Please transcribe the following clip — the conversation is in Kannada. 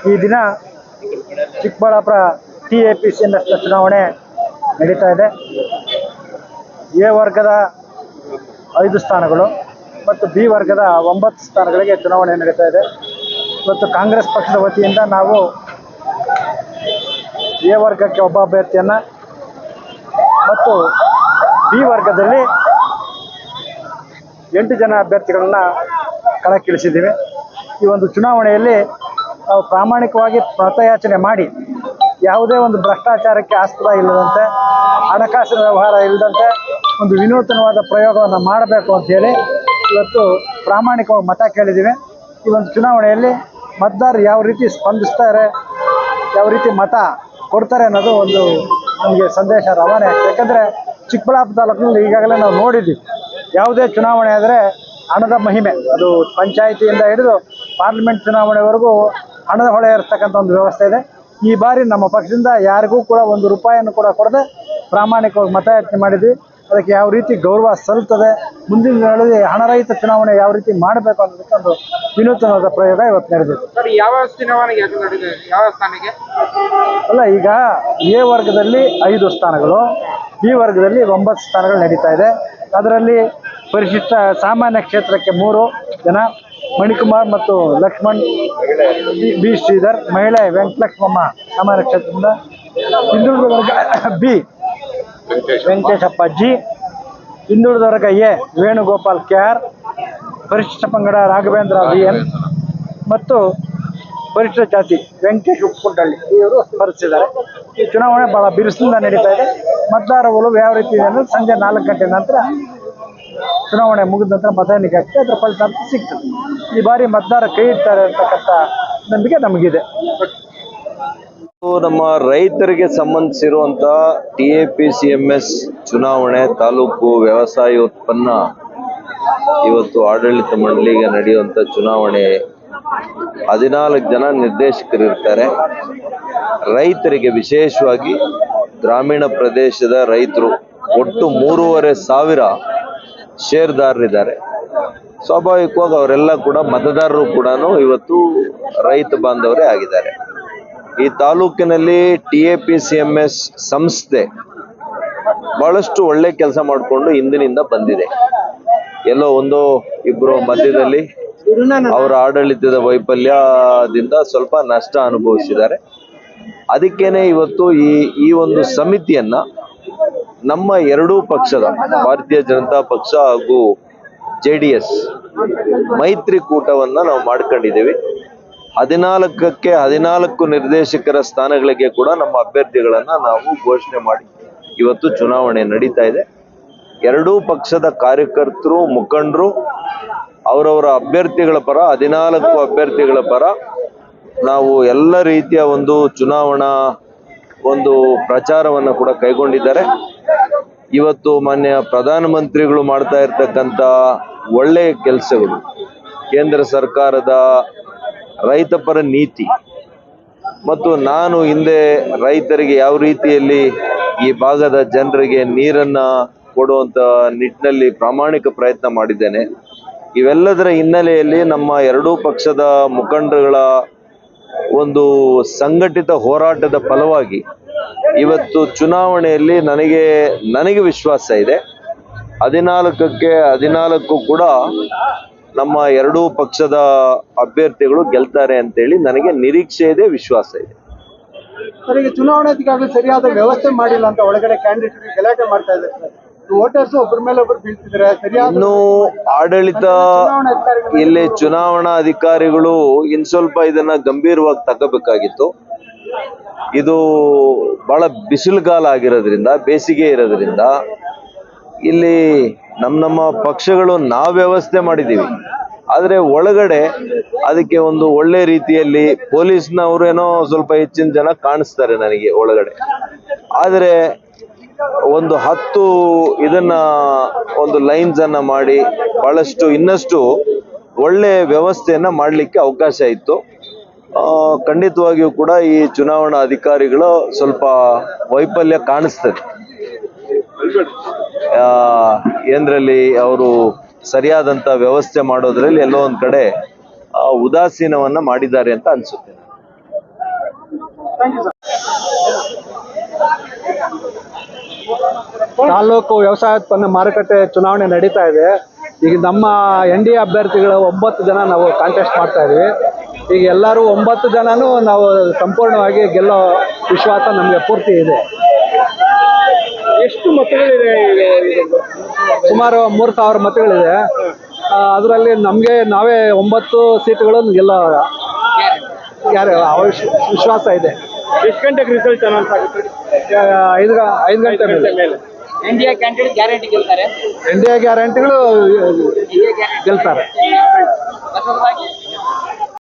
ಈ ದಿನ ಚಿಕ್ಕಬಳ್ಳಾಪುರ TAPC ಚುನಾವಣೆ ನಡೀತಾ ಇದೆ. ಎ ವರ್ಗದ 5 ಸ್ಥಾನಗಳು ಮತ್ತು ಬಿ ವರ್ಗದ 9 ಸ್ಥಾನಗಳಿಗೆ ಚುನಾವಣೆ ನಡೀತಾ ಇದೆ. ಇವತ್ತು ಕಾಂಗ್ರೆಸ್ ಪಕ್ಷದ ವತಿಯಿಂದ ನಾವು ಎ ವರ್ಗಕ್ಕೆ ಒಬ್ಬ ಅಭ್ಯರ್ಥಿಯನ್ನು ಮತ್ತು ಬಿ ವರ್ಗದಲ್ಲಿ 8 ಜನ ಅಭ್ಯರ್ಥಿಗಳನ್ನು ಕಣಕ್ಕಿಳಿಸಿದ್ದೀವಿ. ಈ ಒಂದು ಚುನಾವಣೆಯಲ್ಲಿ ನಾವು ಪ್ರಾಮಾಣಿಕವಾಗಿ ಮತಯಾಚನೆ ಮಾಡಿ ಯಾವುದೇ ಒಂದು ಭ್ರಷ್ಟಾಚಾರಕ್ಕೆ ಆಸ್ಪದ ಇಲ್ಲದಂತೆ, ಹಣಕಾಸಿನ ವ್ಯವಹಾರ ಇಲ್ಲದಂತೆ ಒಂದು ವಿನೂತನವಾದ ಪ್ರಯೋಗವನ್ನು ಮಾಡಬೇಕು ಅಂತೇಳಿ ಇವತ್ತು ಪ್ರಾಮಾಣಿಕವಾಗಿ ಮತ ಕೇಳಿದ್ದೀವಿ. ಈ ಒಂದು ಚುನಾವಣೆಯಲ್ಲಿ ಮತದಾರರು ಯಾವ ರೀತಿ ಸ್ಪಂದಿಸ್ತಾರೆ, ಯಾವ ರೀತಿ ಮತ ಕೊಡ್ತಾರೆ ಅನ್ನೋದು ಒಂದು ನಮಗೆ ಸಂದೇಶ ರವಾನೆ ಆಗ್ತದೆ. ಯಾಕಂದರೆ ಚಿಕ್ಕಬಳ್ಳಾಪುರ ತಾಲೂಕಿನಲ್ಲಿ ಈಗಾಗಲೇ ನಾವು ನೋಡಿದ್ದೀವಿ, ಯಾವುದೇ ಚುನಾವಣೆ ಆದರೆ ಹಣದ ಮಹಿಮೆ, ಅದು ಪಂಚಾಯಿತಿಯಿಂದ ಹಿಡಿದು ಪಾರ್ಲಿಮೆಂಟ್ ಚುನಾವಣೆವರೆಗೂ ಹಣದ ಹೊಳೆ ಇರ್ತಕ್ಕಂಥ ಒಂದು ವ್ಯವಸ್ಥೆ ಇದೆ. ಈ ಬಾರಿ ನಮ್ಮ ಪಕ್ಷದಿಂದ ಯಾರಿಗೂ ಕೂಡ 1 ರೂಪಾಯಿಯನ್ನು ಕೂಡ ಕೊಡದೆ ಪ್ರಾಮಾಣಿಕವಾಗಿ ಮತಯಾಚನೆ ಮಾಡಿದ್ವಿ. ಅದಕ್ಕೆ ಯಾವ ರೀತಿ ಗೌರವ ಸಲ್ಲುತ್ತದೆ, ಮುಂದಿನ ದಿನಗಳಲ್ಲಿ ಹಣರಹಿತ ಚುನಾವಣೆ ಯಾವ ರೀತಿ ಮಾಡಬೇಕು ಅನ್ನೋದಕ್ಕೆ ಒಂದು ವಿನೂತನವಾದ ಪ್ರಯೋಗ ಇವತ್ತು ನಡೆದಿದೆ. ಯಾವ ಚುನಾವಣೆಗೆ ಯಾವ ಸ್ಥಾನಕ್ಕೆ ಅಲ್ಲ, ಈಗ ಎ ವರ್ಗದಲ್ಲಿ 5 ಸ್ಥಾನಗಳು, ಬಿ ವರ್ಗದಲ್ಲಿ 9 ಸ್ಥಾನಗಳು ನಡೀತಾ ಇದೆ. ಅದರಲ್ಲಿ ಪರಿಶಿಷ್ಟ ಸಾಮಾನ್ಯ ಕ್ಷೇತ್ರಕ್ಕೆ 3 ಜನ, ಮಣಿಕುಮಾರ್ ಮತ್ತು ಲಕ್ಷ್ಮಣ್ ಬಿ ಶ್ರೀಧರ್, ಮಹಿಳೆ ವೆಂಕಟಲಕ್ಷ್ಮಮ್ಮ ಸಾಮಾನ್ಯ ಕ್ಷೇತ್ರದಿಂದ, ಹಿಂದುಳಿದ ವರ್ಗ ಬಿ ವೆಂಕಟೇಶಪ್ಪ ಜಿ, ಹಿಂದುಳಿದ ವರ್ಗ ಎ ವೇಣುಗೋಪಾಲ್ KR, ಪರಿಶಿಷ್ಟ ಪಂಗಡ ರಾಘವೇಂದ್ರ VN ಮತ್ತು ಪರಿಶಿಷ್ಟ ಜಾತಿ ವೆಂಕಟೇಶ್ ಉಪ್ಪುಂಡಳ್ಳಿ ಇವರು ಸ್ಪರ್ಧಿಸಿದ್ದಾರೆ. ಈ ಚುನಾವಣೆ ಬಹಳ ಬಿರುಸಿನಿಂದ ನಡೀತಾ ಇದೆ. ಮತದಾರ ಒಲವು ಯಾವ ರೀತಿ ಇದೆ ಅಂದರೆ ಸಂಜೆ 4 ಗಂಟೆ ನಂತರ ಚುನಾವಣೆ ಮುಗಿದ ನಂತರ ಮತ ಎಣಿಕೆ ಆಗ್ತದೆ, ಅದರ ಫಲಿತಾಂಶ ಸಿಗ್ತದೆ. ಈ ಬಾರಿ ಮತದಾರ ಕೈ ಇಡ್ತಾರೆ ಅಂತಕ್ಕಂಥ ನಂಬಿಕೆ ನಮಗಿದೆ. ನಮ್ಮ ರೈತರಿಗೆ ಸಂಬಂಧಿಸಿರುವಂಥ TAPCMS ಚುನಾವಣೆ ತಾಲೂಕು ವ್ಯವಸಾಯ ಉತ್ಪನ್ನ ಇವತ್ತು ಆಡಳಿತ ಮಂಡಳಿಗೆ ನಡೆಯುವಂಥ ಚುನಾವಣೆ 14 ಜನ ನಿರ್ದೇಶಕರಿರ್ತಾರೆ. ರೈತರಿಗೆ ವಿಶೇಷವಾಗಿ ಗ್ರಾಮೀಣ ಪ್ರದೇಶದ ರೈತರು ಒಟ್ಟು 3,500 ಷೇರುದಾರರಿದ್ದಾರೆ. ಸ್ವಾಭಾವಿಕವಾಗಿ ಅವರೆಲ್ಲ ಕೂಡ ಮತದಾರರು ಕೂಡ ಇವತ್ತು ರೈತ ಬಾಂಧವರೇ ಆಗಿದ್ದಾರೆ. ಈ ತಾಲೂಕಿನಲ್ಲಿ TAPCMS ಸಂಸ್ಥೆ ಬಹಳಷ್ಟು ಒಳ್ಳೆ ಕೆಲಸ ಮಾಡಿಕೊಂಡು ಹಿಂದಿನಿಂದ ಬಂದಿದೆ. ಎಲ್ಲೋ ಒಂದೋ ಇಬ್ಬರು ಮಧ್ಯದಲ್ಲಿ ಅವರ ಆಡಳಿತದ ವೈಫಲ್ಯದಿಂದ ಸ್ವಲ್ಪ ನಷ್ಟ ಅನುಭವಿಸಿದ್ದಾರೆ. ಅದಕ್ಕೇನೆ ಇವತ್ತು ಈ ಒಂದು ಸಮಿತಿಯನ್ನ ನಮ್ಮ ಎರಡೂ ಪಕ್ಷದ ಭಾರತೀಯ ಜನತಾ ಪಕ್ಷ ಹಾಗೂ JDS ಮೈತ್ರಿಕೂಟವನ್ನ ನಾವು ಮಾಡ್ಕೊಂಡಿದ್ದೀವಿ. 14ಕ್ಕೆ 14 ನಿರ್ದೇಶಕರ ಸ್ಥಾನಗಳಿಗೆ ಕೂಡ ನಮ್ಮ ಅಭ್ಯರ್ಥಿಗಳನ್ನ ನಾವು ಘೋಷಣೆ ಮಾಡಿ ಇವತ್ತು ಚುನಾವಣೆ ನಡೀತಾ ಇದೆ. ಎರಡೂ ಪಕ್ಷದ ಕಾರ್ಯಕರ್ತರು, ಮುಖಂಡರು ಅವರವರ ಅಭ್ಯರ್ಥಿಗಳ ಪರ, 14 ಅಭ್ಯರ್ಥಿಗಳ ಪರ ನಾವು ಎಲ್ಲ ರೀತಿಯ ಒಂದು ಚುನಾವಣಾ ಒಂದು ಪ್ರಚಾರವನ್ನು ಕೂಡ ಕೈಗೊಂಡಿದ್ದಾರೆ. ಇವತ್ತು ಮಾನ್ಯ ಪ್ರಧಾನಮಂತ್ರಿಗಳು ಮಾಡ್ತಾ ಇರ್ತಕ್ಕಂಥ ಒಳ್ಳೆಯ ಕೆಲಸಗಳು, ಕೇಂದ್ರ ಸರ್ಕಾರದ ರೈತಪರ ನೀತಿ ಮತ್ತು ನಾನು ಹಿಂದೆ ರೈತರಿಗೆ ಯಾವ ರೀತಿಯಲ್ಲಿ ಈ ಭಾಗದ ಜನರಿಗೆ ನೀರನ್ನ ಕೊಡುವಂತ ನಿಟ್ಟಿನಲ್ಲಿ ಪ್ರಾಮಾಣಿಕ ಪ್ರಯತ್ನ ಮಾಡಿದ್ದೇನೆ. ಇವೆಲ್ಲದರ ಹಿನ್ನೆಲೆಯಲ್ಲಿ ನಮ್ಮ ಎರಡೂ ಪಕ್ಷದ ಮುಖಂಡರುಗಳ ಒಂದು ಸಂಘಟಿತ ಹೋರಾಟದ ಫಲವಾಗಿ ಇವತ್ತು ಚುನಾವಣೆಯಲ್ಲಿ ನನಗೆ ವಿಶ್ವಾಸ ಇದೆ. 14ಕ್ಕೆ 14 ಕೂಡ ನಮ್ಮ ಎರಡೂ ಪಕ್ಷದ ಅಭ್ಯರ್ಥಿಗಳು ಗೆಲ್ತಾರೆ ಅಂತೇಳಿ ನನಗೆ ನಿರೀಕ್ಷೆ ಇದೆ, ವಿಶ್ವಾಸ ಇದೆ. ಸರ್, ಈಗ ಚುನಾವಣೆಗಾಗಲೂ ಸರಿಯಾದ ವ್ಯವಸ್ಥೆ ಮಾಡಿಲ್ಲ ಅಂತ ಒಳಗಡೆ ಕ್ಯಾಂಡಿಡೇಟ್ ಗಲಾಟೆ ಮಾಡ್ತಾ ಇದ್ದಾರೆ ಸರ್. ವೋಟರ್ಸ್ ಒಬ್ಬರ ಮೇಲೆ ಒಬ್ಬರು ಬೀಳ್ತಿದ್ದಾರೆ. ಸರಿಯಾದ ಇನ್ನು ಆಡಳಿತ ಇಲ್ಲಿ ಚುನಾವಣಾ ಅಧಿಕಾರಿಗಳು ಇನ್ ಸ್ವಲ್ಪ ಇದನ್ನ ಗಂಭೀರವಾಗಿ ತಗೋಬೇಕಾಗಿತ್ತು. ಇದು ಬಹಳ ಬಿಸಿಲುಗಾಲ ಆಗಿರೋದ್ರಿಂದ, ಬೇಸಿಗೆ ಇರೋದ್ರಿಂದ ಇಲ್ಲಿ ನಮ್ಮ ಪಕ್ಷಗಳು ನಾವು ವ್ಯವಸ್ಥೆ ಮಾಡಿದ್ದೀವಿ. ಆದರೆ ಒಳಗಡೆ ಅದಕ್ಕೆ ಒಂದು ಒಳ್ಳೆ ರೀತಿಯಲ್ಲಿ ಪೊಲೀಸ್ನವರು ಏನೋ ಸ್ವಲ್ಪ ಹೆಚ್ಚಿನ ಜನ ಕಾಣಿಸ್ತಾರೆ ನನಗೆ ಒಳಗಡೆ. ಆದರೆ ಒಂದು 10 ಇದನ್ನ ಒಂದು ಲೈನ್ಸ್ ಅನ್ನ ಮಾಡಿ ಬಹಳಷ್ಟು ಇನ್ನಷ್ಟು ಒಳ್ಳೆ ವ್ಯವಸ್ಥೆಯನ್ನ ಮಾಡಲಿಕ್ಕೆ ಅವಕಾಶ ಇತ್ತು. ಖಂಡಿತವಾಗಿಯೂ ಕೂಡ ಈ ಚುನಾವಣಾ ಅಧಿಕಾರಿಗಳು ಸ್ವಲ್ಪ ವೈಫಲ್ಯ ಕಾಣಿಸ್ತದೆ. ಏಂದ್ರಲ್ಲಿ ಅವರು ಸರಿಯಾದಂತ ವ್ಯವಸ್ಥೆ ಮಾಡೋದ್ರಲ್ಲಿ ಎಲ್ಲೋ ಒಂದ್ ಕಡೆ ಉದಾಸೀನವನ್ನ ಮಾಡಿದ್ದಾರೆ ಅಂತ ಅನ್ಸುತ್ತೆ. Thank you sir. ತಾಲೂಕು ವ್ಯವಸಾಯೋತ್ಪನ್ನ ಮಾರುಕಟ್ಟೆ ಚುನಾವಣೆ ನಡೀತಾ ಇದೆ. ಈಗ ನಮ್ಮ NDA ಅಭ್ಯರ್ಥಿಗಳು 9 ಜನ ನಾವು ಕಾಂಟೆಸ್ಟ್ ಮಾಡ್ತಾ ಇದೀವಿ. ಈಗ ಎಲ್ಲರೂ 9 ಜನನೂ ನಾವು ಸಂಪೂರ್ಣವಾಗಿ ಗೆಲ್ಲೋ ವಿಶ್ವಾಸ ನಮಗೆ ಪೂರ್ತಿ ಇದೆ. ಎಷ್ಟು ಮತಗಳಿದೆ? ಸುಮಾರು 3000 ಮತಗಳಿದೆ. ಅದರಲ್ಲಿ ನಮಗೆ ನಾವೇ 9 ಸೀಟುಗಳನ್ನು ಗೆಲ್ಲೋ ವಿಶ್ವಾಸ ಇದೆ. ಎಷ್ಟು ಗಂಟೆಗೆ ರಿಸಲ್ಟ್ ಅನೌನ್ಸ್ ಆಗುತ್ತೆ? 5 ಗಂಟೆ ಮೇಲೆ NDA ಕ್ಯಾಂಡಿಡೇಟ್ ಗ್ಯಾರಂಟಿ ಗೆಲ್ತಾರೆ. NDA ಗ್ಯಾರಂಟಿಗಳು ಗೆಲ್ತಾರೆ.